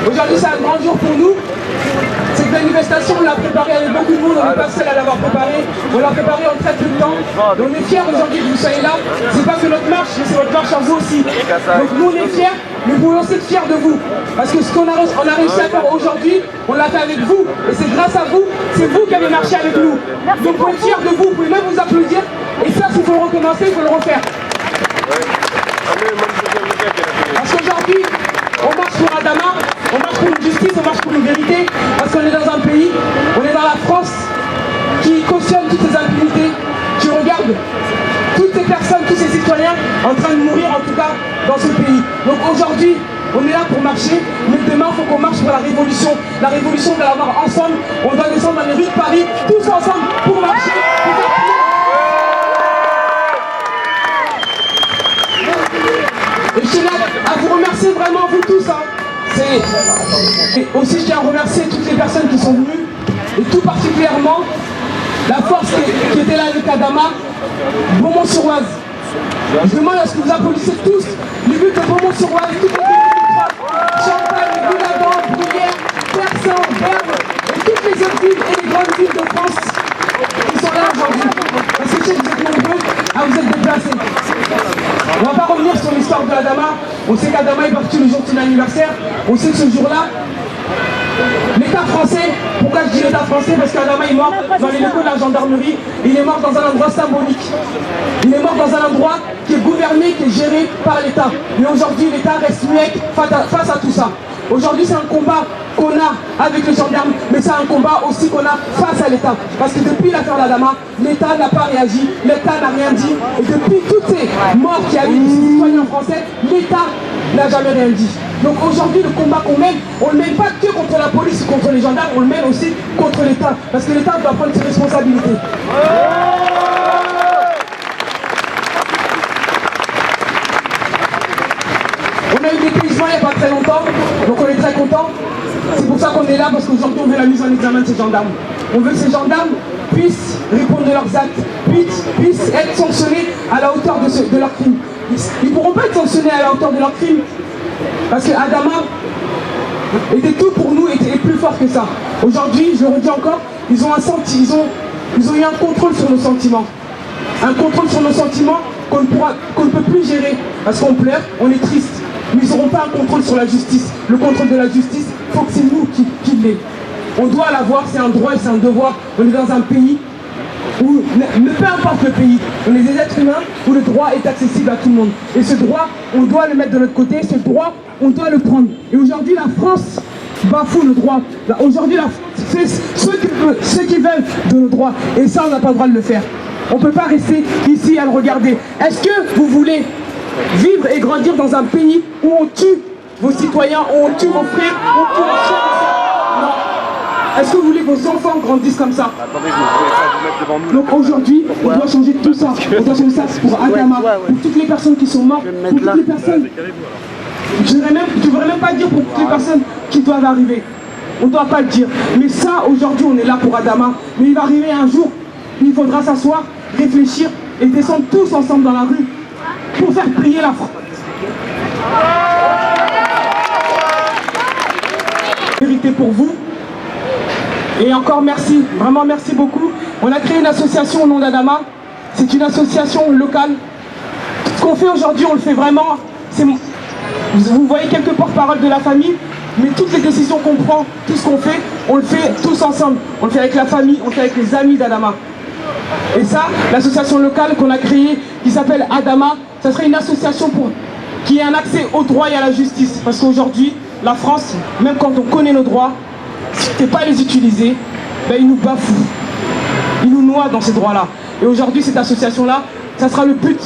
Aujourd'hui, c'est un grand jour pour nous. Cette manifestation, on l'a préparée avec beaucoup de monde, on n'est pas seul à l'avoir préparée. On l'a préparée en très peu de temps. Et on est fiers aujourd'hui que vous soyez là. C'est pas que notre marche, mais c'est votre marche à vous aussi. Donc nous, on est fiers, mais vous pouvez aussi être fiers de vous. Parce que ce qu'on a réussi à faire aujourd'hui, on l'a fait avec vous. Et c'est grâce à vous, c'est vous qui avez marché avec nous. Donc vous pouvez être fiers de vous, vous pouvez même vous applaudir. Et ça, s'il faut le recommencer, il faut le refaire. Parce qu'aujourd'hui, on marche pour Adama, on marche pour une justice, on marche pour une vérité, parce qu'on est dans un pays, on est dans la France qui cautionne toutes ces impunités, qui regarde toutes ces personnes, tous ces citoyens en train de mourir, en tout cas, dans ce pays. Donc aujourd'hui, on est là pour marcher, mais demain, il faut qu'on marche pour la révolution. La révolution, on doit l'avoir ensemble, on doit descendre dans les rues de Paris, tous ensemble, pour marcher. Et je tiens à vous remercier vraiment, vous tous. Et aussi, je tiens à remercier toutes les personnes qui sont venues, et tout particulièrement la force qui était là avec Adama, Beaumont-sur-Oise. Je demande à ce que vous applaudissez tous les buts de Beaumont-sur-Oise, toutes les villes, Champagne, Gouladan, Bruyères, Persan, Berne, et toutes les autres villes et les grandes villes de France qui sont là aujourd'hui. Parce que je sais que vous êtes nombreux à vous être déplacés. On ne va pas revenir sur l'histoire de Adama. On sait qu'Adama est parti le jour de son anniversaire. On sait que ce jour-là, l'État français, pourquoi je dis l'État français? Parce qu'Adama est mort dans les locaux de la gendarmerie. Il est mort dans un endroit symbolique. Il est mort dans un endroit qui est gouverné, qui est géré par l'État. Mais aujourd'hui, l'État reste muet face à tout ça. Aujourd'hui, c'est un combat qu'on a avec les gendarmes, mais c'est un combat aussi qu'on a face à l'État. Parce que depuis l'affaire d'Adama, l'État n'a pas réagi, l'État n'a rien dit. Et depuis toutes ces morts qu'il y a eu des citoyens français, l'État n'a jamais rien dit. Donc aujourd'hui, le combat qu'on mène, on ne le mène pas que contre la police ou contre les gendarmes, on le mène aussi contre l'État. Parce que l'État doit prendre ses responsabilités. On a eu des paysans il n'y a pas très longtemps, donc on est très contents. C'est pour ça qu'on est là, parce qu'aujourd'hui on veut la mise en examen de ces gendarmes. On veut que ces gendarmes puissent répondre de leurs actes, puissent être sanctionnés à la hauteur de leur crime. Ils ne pourront pas être sanctionnés à la hauteur de leur crime, parce que Adama était tout pour nous, était plus fort que ça. Aujourd'hui, je le redis encore, ils ont eu un contrôle sur nos sentiments. Un contrôle sur nos sentiments qu'on ne peut plus gérer, parce qu'on pleure, on est triste. Mais ils n'auront pas un contrôle sur la justice. Le contrôle de la justice, il faut que c'est nous qui l'ait. On doit l'avoir, c'est un droit et c'est un devoir. On est dans un pays où, peu importe le pays, on est des êtres humains où le droit est accessible à tout le monde. Et ce droit, on doit le mettre de notre côté, ce droit, on doit le prendre. Et aujourd'hui, la France bafoue le droit. Aujourd'hui, la France fait ce qu'ils veulent de nos droits. Et ça, on n'a pas le droit de le faire. On ne peut pas rester ici à le regarder. Est-ce que vous voulez vivre et grandir dans un pays où on tue vos citoyens, où on tue vos frères, où on tue vos frères? Non. Est-ce que vous voulez que vos enfants grandissent comme ça? Donc aujourd'hui, on doit changer tout ça. On doit changer ça pour Adama, pour toutes les personnes qui sont mortes, pour toutes les personnes. Je ne voudrais même pas dire pour toutes les personnes qui doivent arriver. On ne doit pas le dire. Mais ça, aujourd'hui, on est là pour Adama. Mais il va arriver un jour, il faudra s'asseoir, réfléchir et descendre tous ensemble dans la rue pour faire plier la France. Vérité pour vous. Et encore merci, vraiment merci beaucoup. On a créé une association au nom d'Adama. C'est une association locale. Ce qu'on fait aujourd'hui, on le fait vraiment. Vous voyez quelques porte-parole de la famille, mais toutes les décisions qu'on prend, tout ce qu'on fait, on le fait tous ensemble. On le fait avec la famille, on le fait avec les amis d'Adama. Et ça, l'association locale qu'on a créée, qui s'appelle Adama, ça serait une association qui ait un accès au droit et à la justice. Parce qu'aujourd'hui, la France, même quand on connaît nos droits, si on ne sait pas les utiliser, ben, ils nous bafouent. Ils nous noient dans ces droits-là. Et aujourd'hui, cette association-là, ça sera le but.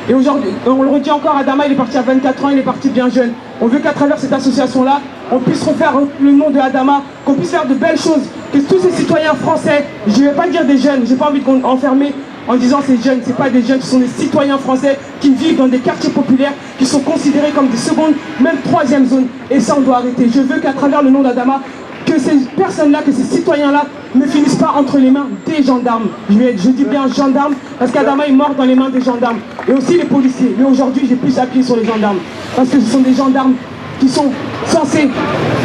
Et aujourd'hui, on le redit encore, Adama, il est parti à 24 ans, il est parti bien jeune. On veut qu'à travers cette association-là, on puisse refaire le nom de Adama, qu'on puisse faire de belles choses, que tous ces citoyens français, je ne vais pas dire des jeunes, j'ai pas envie d'enfermer en disant ces jeunes, ce n'est pas des jeunes, ce sont des citoyens français qui vivent dans des quartiers populaires, qui sont considérés comme des secondes, même troisième zones. Et ça, on doit arrêter. Je veux qu'à travers le nom d'Adama, que ces personnes-là, que ces citoyens-là ne finissent pas entre les mains des gendarmes. Je dis bien gendarmes, parce qu'Adama est mort dans les mains des gendarmes. Et aussi les policiers. Mais aujourd'hui, j'ai plus appuyé sur les gendarmes. Parce que ce sont des gendarmes qui sont censés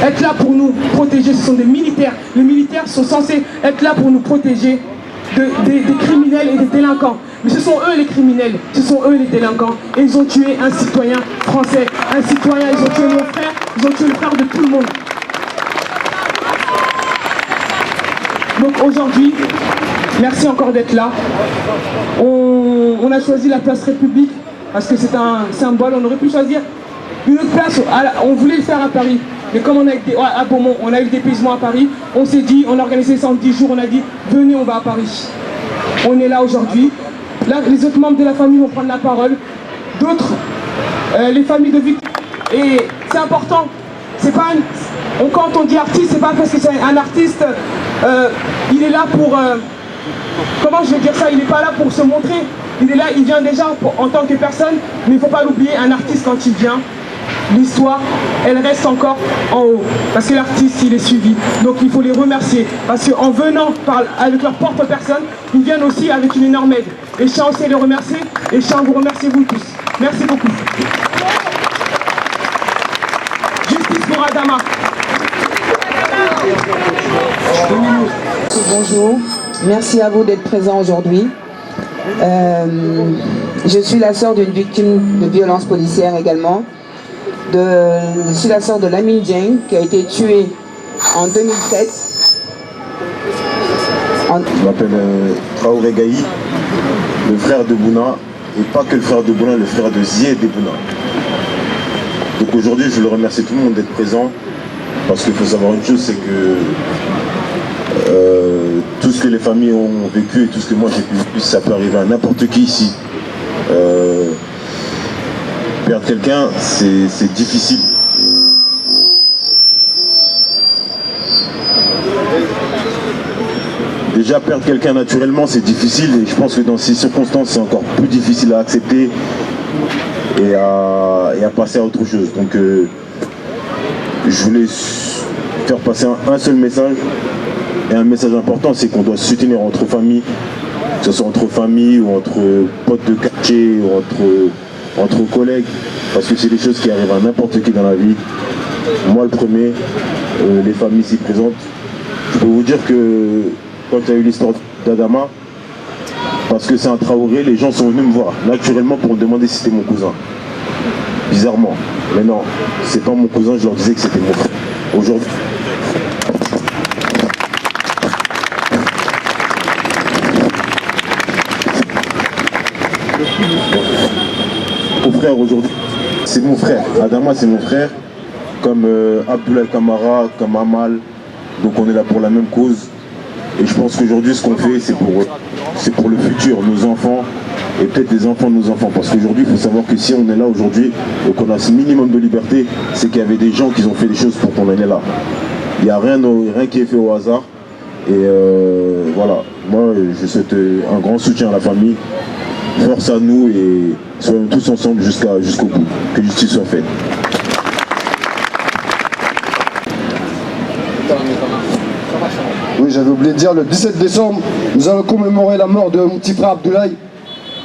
être là pour nous protéger, ce sont des militaires. Les militaires sont censés être là pour nous protéger des criminels et des délinquants. Mais ce sont eux les criminels, ce sont eux les délinquants. Et ils ont tué un citoyen français, un citoyen, ils ont tué mon frère, ils ont tué le frère de tout le monde. Donc aujourd'hui, merci encore d'être là. On a choisi la place République parce que c'est un symbole. On aurait pu choisir une autre place. On voulait le faire à Paris. Mais comme on a été à Beaumont, on a eu le dépaysement à Paris, on s'est dit, on a organisé ça en 10 jours, on a dit, venez, on va à Paris. On est là aujourd'hui. Là, les autres membres de la famille vont prendre la parole. D'autres, les familles de victimes. Et c'est important. C'est pas quand on dit artiste, c'est pas parce que c'est un artiste, il est là pour... comment je vais dire ça? Il n'est pas là pour se montrer. Il est là, il vient déjà en tant que personne. Mais il ne faut pas l'oublier, un artiste quand il vient, l'histoire, elle reste encore en haut. Parce que l'artiste, il est suivi. Donc il faut les remercier. Parce qu'en venant avec leur propre personne, ils viennent aussi avec une énorme aide. Et je tiens aussi à les remercier. Et je tiens à vous remercier vous tous. Merci beaucoup. Justice pour Adama. Bonjour. Merci à vous d'être présents aujourd'hui. Je suis la sœur d'une victime de violence policière également. Je suis la sœur de Lamine Dieng qui a été tuée en 2007. Je m'appelle Traoré Gaï, le frère de Bouna, et pas que le frère de Bouna, le frère de Zied de Bouna. Donc aujourd'hui, je veux remercier tout le monde d'être présent, parce qu'il faut savoir une chose, c'est que tout ce que les familles ont vécu et tout ce que moi j'ai vécu, ça peut arriver à n'importe qui ici. Perdre quelqu'un, c'est difficile. Déjà, perdre quelqu'un naturellement, c'est difficile. Et je pense que dans ces circonstances, c'est encore plus difficile à accepter et à passer à autre chose. Donc, je voulais faire passer un seul message. Et un message important, c'est qu'on doit se soutenir entre familles, que ce soit entre familles ou entre potes de quartier, ou entre collègues, parce que c'est des choses qui arrivent à n'importe qui dans la vie. Moi le premier, les familles s'y présentent. Je peux vous dire que quand il y a eu l'histoire d'Adama, parce que c'est un Traoré, les gens sont venus me voir naturellement pour me demander si c'était mon cousin. Bizarrement. Mais non, c'est pas mon cousin, je leur disais que c'était mon frère. Aujourd'hui. Mon frère aujourd'hui, c'est mon frère. Adama c'est mon frère, comme Abdoulaye Kamara, comme Amal. Donc on est là pour la même cause. Et je pense qu'aujourd'hui ce qu'on fait c'est pour le futur, nos enfants et peut-être les enfants de nos enfants. Parce qu'aujourd'hui il faut savoir que si on est là aujourd'hui et qu'on a ce minimum de liberté, c'est qu'il y avait des gens qui ont fait des choses pour qu'on en est là. Il n'y a rien qui est fait au hasard. Et voilà, moi je souhaite un grand soutien à la famille. Force à nous et soyons tous ensemble jusqu'au bout. Que justice soit faite. Oui, j'avais oublié de dire, le 17 décembre, nous allons commémorer la mort de mon petit frère Abdoulaye.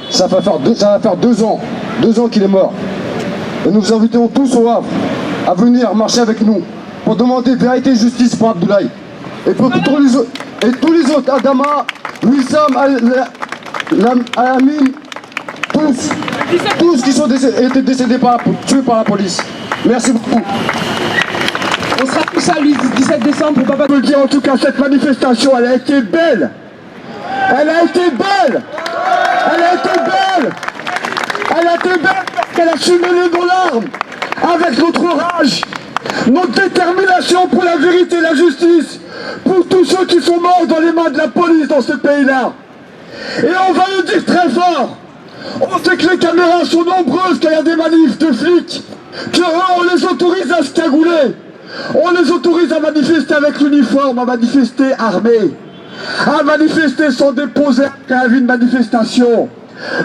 Ça va faire 2 ans. 2 ans qu'il est mort. Et nous vous invitons tous au Havre à venir marcher avec nous pour demander vérité et justice pour Abdoulaye. Et pour tous les autres, Adama, Wissam, Amin, tous qui sont été décédés tués par la police. Merci beaucoup. On sera tous à le 17 décembre pour Papa. Je peux dire en tout cas, cette manifestation, elle a été belle. Elle a été belle. Elle a été belle. Elle a été belle parce qu'elle a su mener nos larmes avec notre rage, notre détermination pour la vérité et la justice, pour tous ceux qui sont morts dans les mains de la police dans ce pays-là. Et on va le dire très fort. On sait que les caméras sont nombreuses quand il y a des manifs de flics, qu'on les autorise à se cagouler. On les autorise à manifester avec l'uniforme, à manifester armés, à manifester sans déposer un avis de manifestation.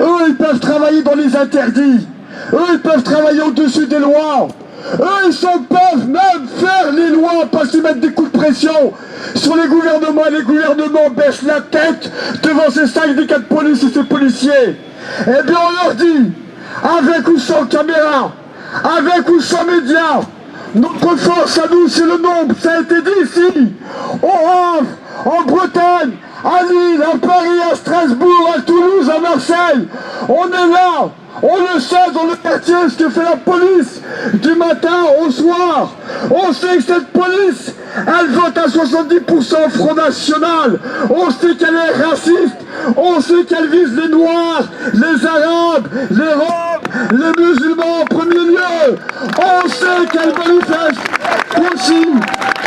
Eux, ils peuvent travailler dans les interdits. Eux, ils peuvent travailler au-dessus des lois. Eux, ils peuvent même faire les lois, pas se mettre des coups de pression sur les gouvernements. Les gouvernements baissent la tête devant ces syndicats de police et ces policiers. Eh bien, on leur dit, avec ou sans caméra, avec ou sans médias, Notre force à nous, c'est le nombre, ça a été dit ici, au Havre, en Bretagne, à Lille, à Paris, à Strasbourg, à Toulouse, à Marseille. On est là, on le sait dans le quartier ce que fait la police du matin au soir. On sait que cette police, elle vote à 70% Front National. On sait qu'elle est raciste. On sait qu'elle vise les Noirs, les Arabes, les Roms, les musulmans en premier lieu. On sait qu'elle manifeste aussi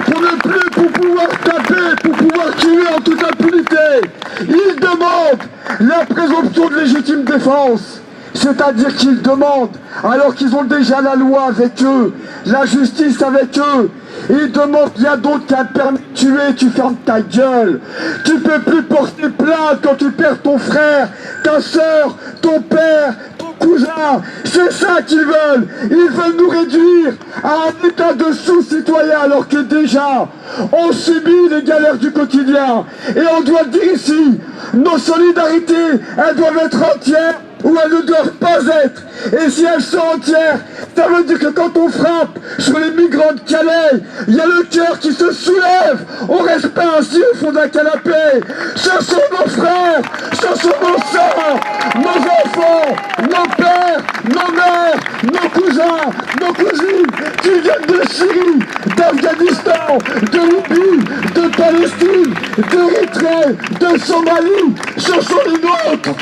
pour ne plus pour pouvoir taper, pour pouvoir tuer en toute impunité. Ils demandent la présomption de légitime défense. C'est-à-dire qu'ils demandent, alors qu'ils ont déjà la loi avec eux, la justice avec eux, ils demandent rien d'autre qu'un permis de tuer, tu fermes ta gueule. Tu peux plus porter plainte quand tu perds ton frère, ta soeur, ton père, ton cousin. C'est ça qu'ils veulent. Ils veulent nous réduire à un état de sous-citoyen alors que déjà, on subit les galères du quotidien. Et on doit le dire ici, nos solidarités, elles doivent être entières ou elles ne doivent pas être. Et si elles sont entières, ça veut dire que quand on frappe sur les migrants de Calais, il y a le cœur qui se soulève. On reste pas assis au fond d'un canapé. Ce sont nos frères, ce sont nos sœurs, nos enfants, nos pères, nos mères, nos cousins, nos cousines qui viennent de Syrie, d'Afghanistan, de Libye, de Palestine, d'Érythrée, de Somalie. Ce sont les nôtres.